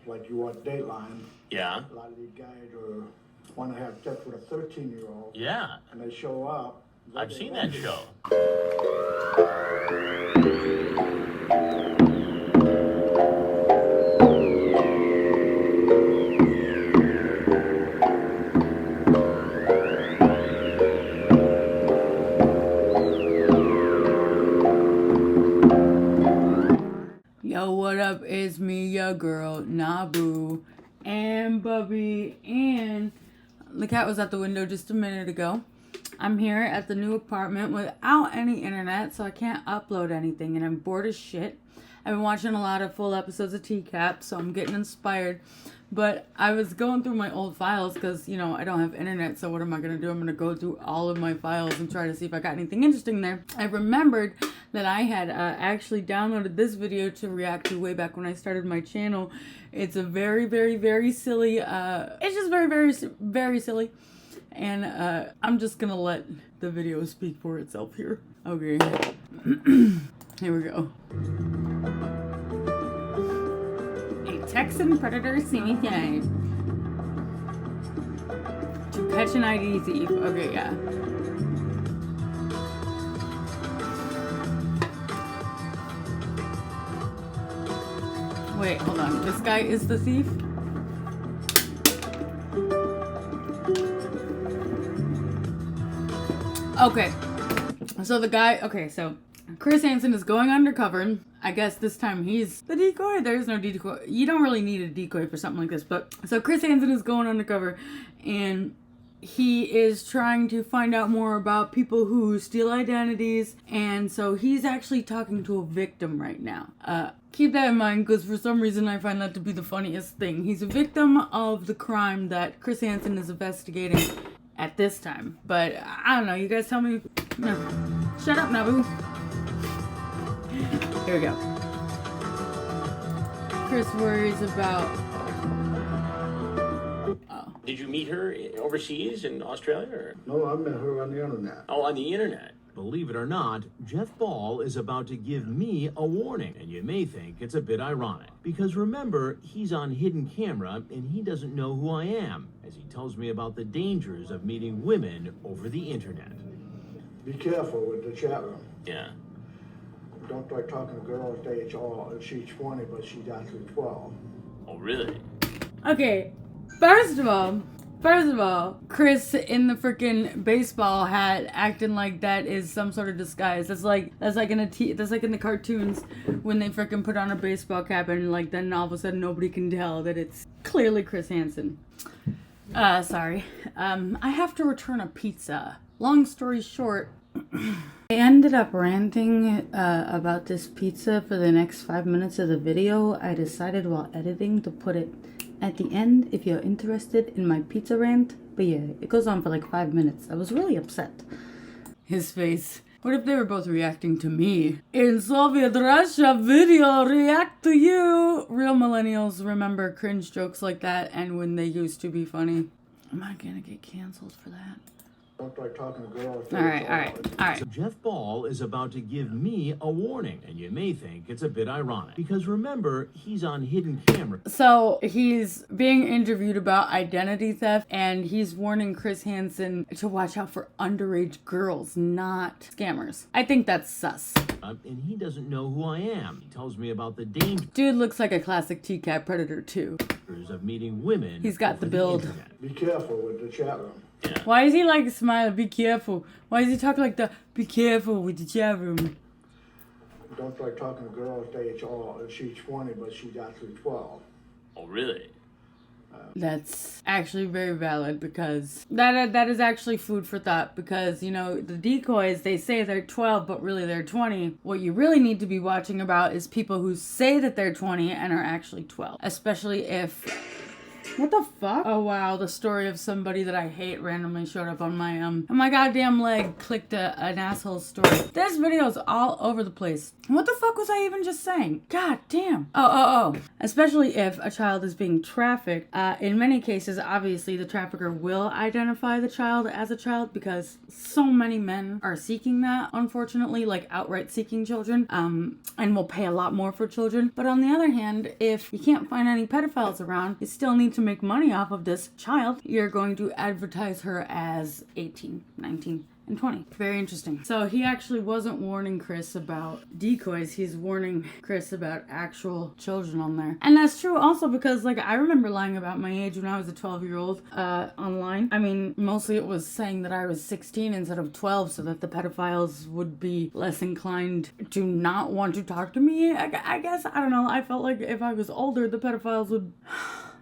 like you watch Dateline. Yeah. A lot of these guys want to have sex with a 13-year-old. Yeah. And they show up. I've seen that show. Yo, what up? It's me, your girl, Nabu, and Bubby, and the cat was at the window just a minute ago. I'm here at the new apartment without any internet, so I can't upload anything, and I'm bored as shit. I've been watching a lot of full episodes of TCaP, so I'm getting inspired. But I was going through my old files because, you know, I don't have internet, so what am I going to do? I'm going to go through all of my files and try to see if I got anything interesting there. I remembered that I had actually downloaded this video to react to way back when I started my channel. It's a very, very, very silly, it's just very, very, very silly. And I'm just going to let the video speak for itself here. Okay. Here we go. Texan predator suicide. To catch an ID thief. Okay, yeah. Wait, hold on. This guy is the thief? Okay. So the guy, okay, so Chris Hansen is going undercover. I guess this time he's the decoy. There's no decoy. You don't really need a decoy for something like this. But so Chris Hansen is going undercover and he is trying to find out more about people who steal identities. And so he's actually talking to a victim right now. Keep that in mind because for some reason I find that to be the funniest thing. He's a victim of the crime that Chris Hansen is investigating at this time. But I don't know. You guys tell me. No. Shut up, Nabu. Here we go. Chris worries about... Oh. Did you meet her overseas in Australia? Or? No, I met her on the internet. Oh, on the internet. Believe it or not, Jeff Ball is about to give me a warning, and you may think it's a bit ironic. Because remember, he's on hidden camera, and he doesn't know who I am, as he tells me about the dangers of meeting women over the internet. Be careful with the chat room. Yeah. Don't start talking to girls g.h.o.s.t. She's 20, but she's actually 12. Oh, really? Okay, first of all, Chris in the freaking baseball hat acting like that is some sort of disguise. That's like in the cartoons when they freaking put on a baseball cap and like then all of a sudden nobody can tell that it's clearly Chris Hansen. Sorry. I have to return a pizza. Long story short, I ended up ranting about this pizza for the next 5 minutes of the video. I decided while editing to put it at the end if you're interested in my pizza rant. But yeah, it goes on for like 5 minutes. I was really upset. His face. What if they were both reacting to me? In Soviet Russia, video react to you. Real millennials remember cringe jokes like that and when they used to be funny. Am I gonna get canceled for that? Don't start talking to girls. All right. So Jeff Ball is about to give me a warning, and you may think it's a bit ironic. Because remember, he's on hidden camera. So he's being interviewed about identity theft, and he's warning Chris Hansen to watch out for underage girls, not scammers. I think that's sus. And he doesn't know who I am. He tells me about the dangers Dude looks like a classic TCaP predator too. of meeting women. He's got over the build. internet. Be careful with the chat room. Yeah. Why is he like smiling? Be careful. Why is he talking like the be careful with the chat room? Don't start talking to girls g.h.o.s.t. She's 20, but she's actually 12. Oh, really? That's actually very valid because that is actually food for thought because, you know, the decoys, they say they're 12, but really they're 20. What you really need to be watching about is people who say that they're 20 and are actually 12, especially if What the fuck? Oh wow, the story of somebody that I hate randomly showed up on my goddamn leg, clicked an asshole story. This video's all over the place. What the fuck was I even just saying? God damn. Oh. Especially if a child is being trafficked. In many cases, obviously, the trafficker will identify the child as a child because so many men are seeking that, unfortunately, like outright seeking children, and will pay a lot more for children. But on the other hand, if you can't find any pedophiles around, you still need to make money off of this child. You're going to advertise her as 18, 19, and 20. Very interesting. So he actually wasn't warning Chris about decoys. He's warning Chris about actual children on there. And that's true also because, like, I remember lying about my age when I was a 12-year-old online. I mean, mostly it was saying that I was 16 instead of 12 so that the pedophiles would be less inclined to not want to talk to me. I guess, I don't know. I felt like if I was older, the pedophiles would...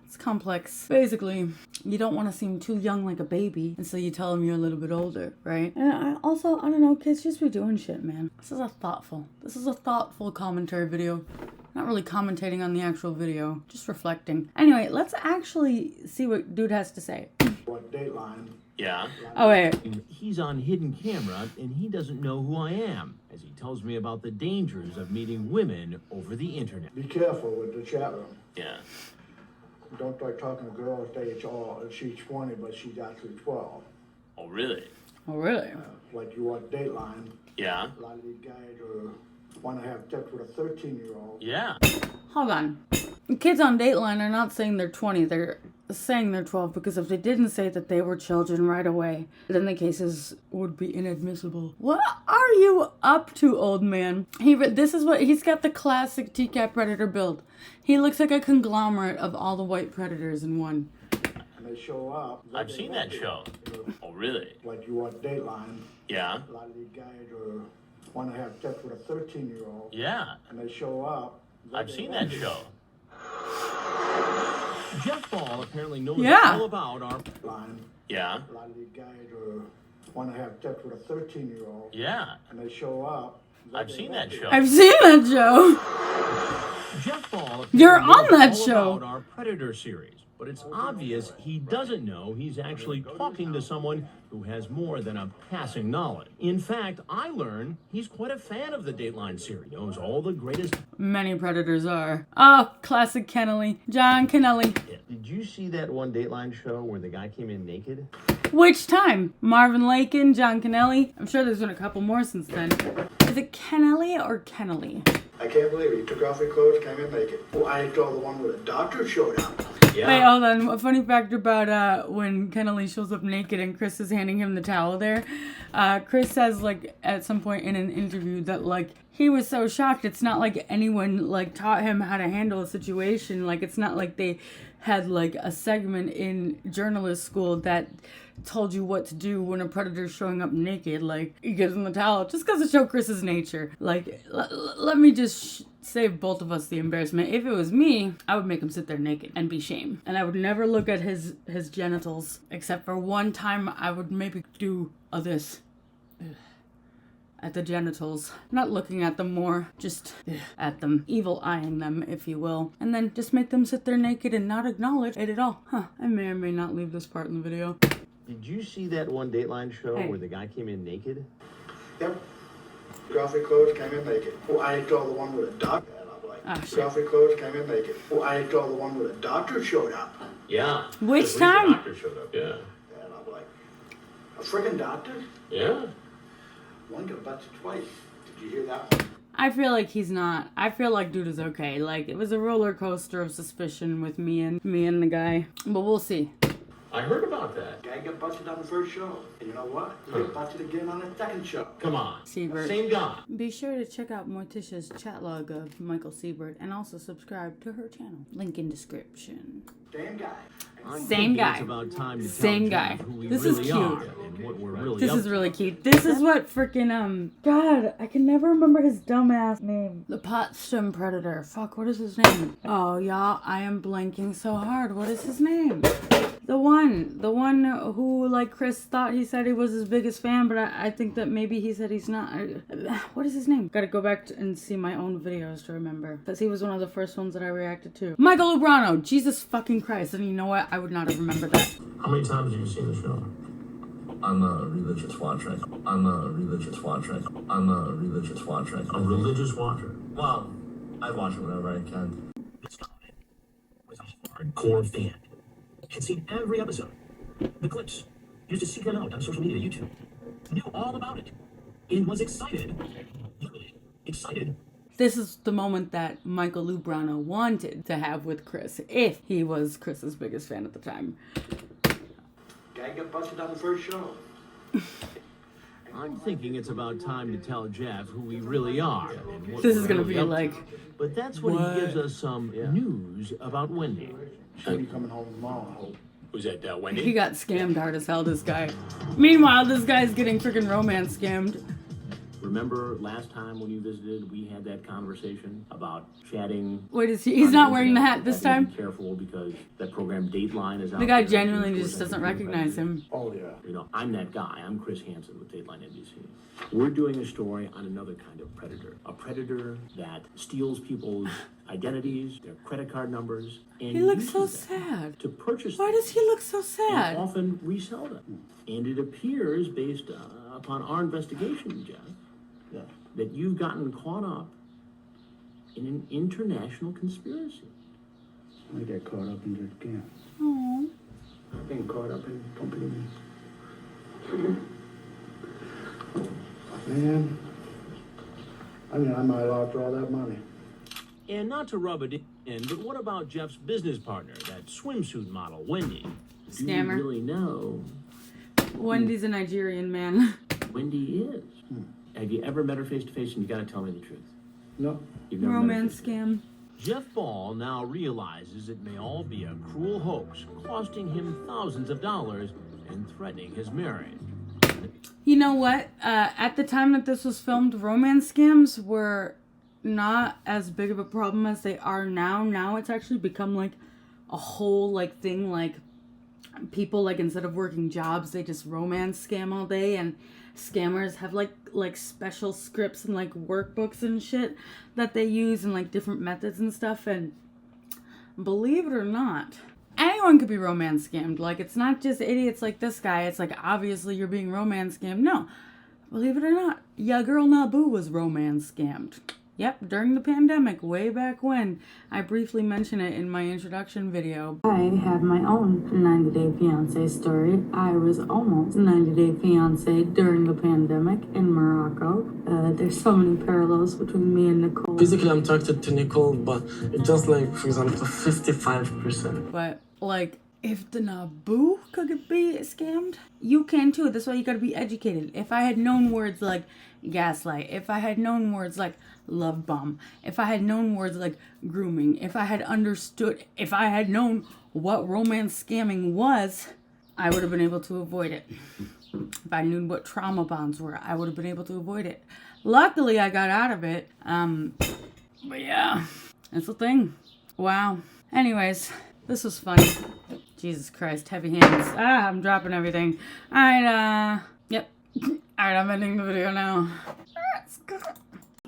It's complex. Basically, you don't want to seem too young like a baby, and so you tell them you're a little bit older, right? And I don't know, kids just be doing shit, man. This is a thoughtful commentary video. Not really commentating on the actual video, just reflecting. Anyway, let's actually see what dude has to say. What Dateline? Yeah. Oh, wait. He's on hidden camera and he doesn't know who I am, as he tells me about the dangers of meeting women over the internet. Be careful with the chat room. Yeah. Don't like talking to girls age. She's 20, but she got through 12. Oh, really? Oh, really? Like you watch Dateline. Yeah. A lot of these guys want to have sex with a 13-year-old. Yeah. Hold on. Kids on Dateline are not saying they're 20. They're saying they're 12 because if they didn't say that they were children right away, then the cases would be inadmissible. What are you up to, old man? He's got the classic TCaP predator build. He looks like a conglomerate of all the white predators in one. And they show up. I've seen that show. Oh, really? Like you watch Dateline. Yeah. A lot of these guys want to have sex with a 13-year-old. Yeah. And they show up. I've seen that show. Jeff Ball apparently knows Yeah. all about our Line. Yeah. A lot of these guys want to have sex with a 13-year-old. Yeah. And they show up. I've seen that show. I've seen that show. Jeff Ball. You're apparently on that knows all show. about our Predator series, but it's obvious he doesn't know he's actually talking to someone who has more than a passing knowledge. In fact, I learned he's quite a fan of the Dateline series. Knows all the greatest. Many predators are. Oh, classic Kennelly. John Kennelly. Did you see that one Dateline show where the guy came in naked? Which time? Marvin Lakin, John Kennelly? I'm sure there's been a couple more since then. Is it Kennelly or Kennelly? I can't believe it. You took off your clothes, came in naked. Oh, I saw the one where the doctor showed up. Yeah. Wait, hold on. A funny fact about when Kennelly shows up naked and Chris is handing him the towel there. Chris says, like, at some point in an interview that, like, he was so shocked. It's not like anyone, like, taught him how to handle a situation. Like, it's not like they had, like, a segment in journalist school that told you what to do when a predator's showing up naked. Like, he gives him the towel just because to show Chris's nature. Like, let me just save both of us the embarrassment. If it was me, I would make him sit there naked and be shamed. And I would never look at his genitals, except for one time I would maybe do this. At the genitals. Not looking at them more, just at them. Evil eyeing them, if you will. And then just make them sit there naked and not acknowledge it at all. Huh. I may or may not leave this part in the video. Did you see that one Dateline show Hey. where the guy came in naked? Yep. Took off your clothes, came in naked. Oh, I saw the one where the doctor. And I'm like, Ah, took shit. off your clothes, came in naked. Oh, I saw the one where the doctor showed up. Yeah. Which The time? doctor showed up. Yeah. And I'm like, a friggin' doctor? Yeah. One got busted twice. Did you hear that one? I feel like he's not. I feel like dude is okay. Like, it was a roller coaster of suspicion with me and the guy. But we'll see. I heard about that. Guy got busted on the first show. And you know what? He got busted again on the second show. Come on. Siebert. Same guy. Be sure to check out Morticia's chat log of Michael Siebert and also subscribe to her channel. Link in description. Same guy. I'm Same thinking guy. It's about time to Same tell guy. Jeff who we This is really cute. are and what we're really This up is to. really cute. This is what freaking God, I can never remember his dumbass name. The Potsdam Predator. Fuck, what is his name? Oh, y'all, I am blanking so hard. What is his name? The one who, like, Chris thought he said he was his biggest fan, but I think that maybe he said he's not. What is his name? Gotta go back and see my own videos to remember. Because he was one of the first ones that I reacted to. Michael Lubrano! Jesus fucking Christ. And you know what? I would not have remembered that. How many times have you seen the show? I'm a religious watcher. I'm a religious watcher. I'm a religious watcher. A religious watcher? Well, I watch it whenever I can. This guy was a hardcore fan. Had seen every episode. The clips. Used to seek them out on social media, YouTube. Knew all about it. And was excited. Literally excited. This is the moment that Michael Lubrano wanted to have with Chris, if he was Chris's biggest fan at the time. Guy got busted on the first show. I'm thinking it's about time to tell Jeff who we really are. And what This we're is gonna really be up like, to. But that's when what? he gives us some news about Wendy. She'll be coming home tomorrow, I hope. Was that he Wendy? got scammed hard as hell, this guy. Meanwhile, this guy's getting freaking romance scammed. Remember last time when you visited, we had that conversation about chatting. Wait, he's not wearing the hat this Having to time? be careful because that program Dateline is out. The guy there. genuinely Sure just that doesn't people recognize predators. him. Oh, yeah. You know, I'm that guy. I'm Chris Hansen with Dateline NBC. We're doing a story on another kind of predator. A predator that steals people's identities, their credit card numbers, and He looks so uses them sad. to purchase Why them does he look so and sad? often resell them. And it appears, based upon our investigation, Jeff, Yeah. that you've gotten caught up in an international conspiracy. I get caught up in the scam. Aww. I've been caught up in companies. Man, I mean, I might have lost all that money. And not to rub it in, but what about Jeff's business partner, that swimsuit model, Wendy? Do you Scammer. really know Wendy's a Nigerian man. Wendy is? Have you ever met her face to face? And you got to tell me the truth. No. You've never met her Romance face-to-face. scam. Jeff Ball now realizes it may all be a cruel hoax, costing him thousands of dollars and threatening his marriage. You know what? At the time that this was filmed, romance scams were not as big of a problem as they are now. Now it's actually become like a whole like thing. Like people, like, instead of working jobs, they just romance scam all day, and scammers have like special scripts and like workbooks and shit that they use and like different methods and stuff. And believe it or not, anyone could be romance scammed. Like, it's not just idiots like this guy. It's like, obviously you're being romance scammed. No, believe it or not, ya girl Nabu was romance scammed. Yep, during the pandemic, way back when. I briefly mentioned it in my introduction video. I have my own 90-Day Fiancé story. I was almost 90-Day Fiancé during the pandemic in Morocco. There's so many parallels between me and Nicole. Physically, I'm attracted to Nicole, but it's just like, for example, 55%. But, like, if the Nabu could be scammed, you can too. That's why you gotta be educated. If I had known words like gaslight, if I had known words like love bomb, if I had known words like grooming, if I had known what romance scamming was, I would have been able to avoid it. If I knew what trauma bonds were, I would have been able to avoid it. Luckily, I got out of it. But yeah, that's the thing. Wow. Anyways, this was fun. Jesus Christ, heavy hands. I'm dropping everything. Alright, yep. Alright, I'm ending the video now.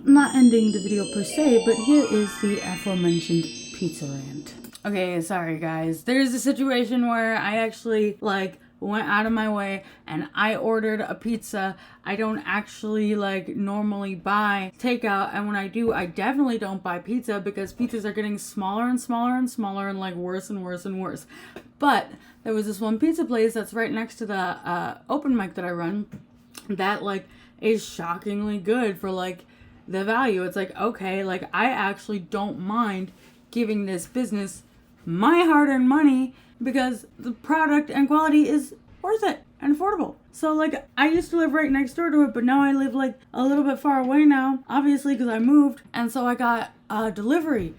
Not ending the video per se, but here is the aforementioned pizza rant. Okay, sorry guys. There's a situation where I actually, like, went out of my way and I ordered a pizza. I don't actually like normally buy takeout, and when I do, I definitely don't buy pizza because pizzas are getting smaller and smaller and smaller and like worse and worse and worse. But there was this one pizza place that's right next to the open mic that I run that like is shockingly good for like the value. It's like, okay, like I actually don't mind giving this business my hard-earned money because the product and quality is worth it and affordable. So like, I used to live right next door to it, but now I live like a little bit far away now, obviously because I moved. And so I got a delivery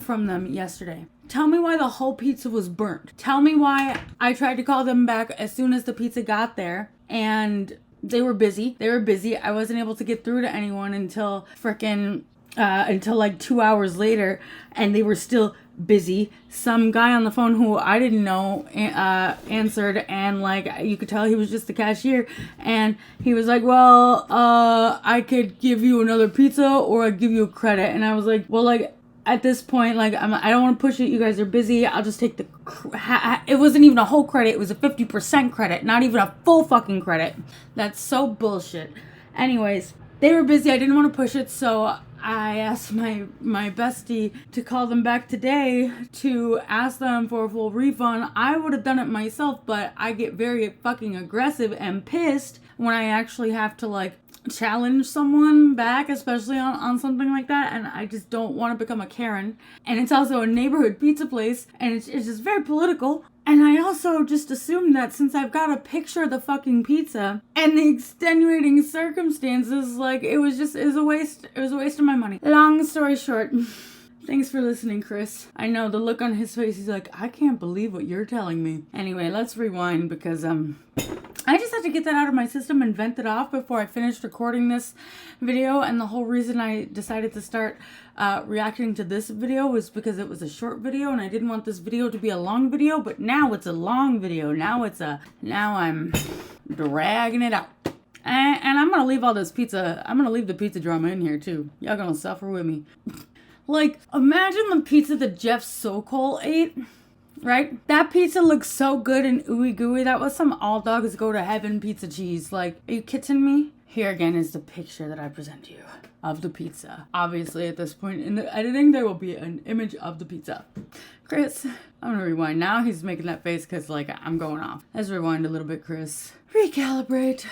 from them yesterday. Tell me why the whole pizza was burnt. Tell me why I tried to call them back as soon as the pizza got there and they were busy. I wasn't able to get through to anyone until like 2 hours later, and they were still busy. Some guy on the phone who I didn't know answered, and like you could tell he was just the cashier, and he was like, well, I could give you another pizza or I'd give you a credit. And I was like, well, like at this point, like I don't want to push it, you guys are busy, I'll just take the it wasn't even a whole credit, it was a 50% credit, not even a full fucking credit. That's so bullshit. Anyways, they were busy, I didn't want to push it, so I asked my bestie to call them back today to ask them for a full refund. I would have done it myself, but I get very fucking aggressive and pissed when I actually have to like challenge someone back, especially on something like that, and I just don't want to become a Karen. And it's also a neighborhood pizza place, and it's just very political. And I also just assumed that since I've got a picture of the fucking pizza and the extenuating circumstances, like it was a waste of my money. Long story short, thanks for listening, Chris. I know the look on his face, he's like, I can't believe what you're telling me. Anyway, let's rewind because I just had to get that out of my system and vent it off before I finished recording this video. And the whole reason I decided to start reacting to this video was because it was a short video and I didn't want this video to be a long video, but now it's a long video. Now I'm dragging it out. And I'm gonna leave all this pizza, I'm gonna leave the pizza drama in here too. Y'all gonna suffer with me. Like, imagine the pizza that Jeff Sokol ate. Right? That pizza looks so good and ooey gooey. That was some all dogs go to heaven pizza cheese. Like, are you kidding me? Here again is the picture that I present to you of the pizza. Obviously, at this point in the editing, there will be an image of the pizza. Chris, I'm gonna rewind. Now he's making that face because, like, I'm going off. Let's rewind a little bit, Chris. Recalibrate.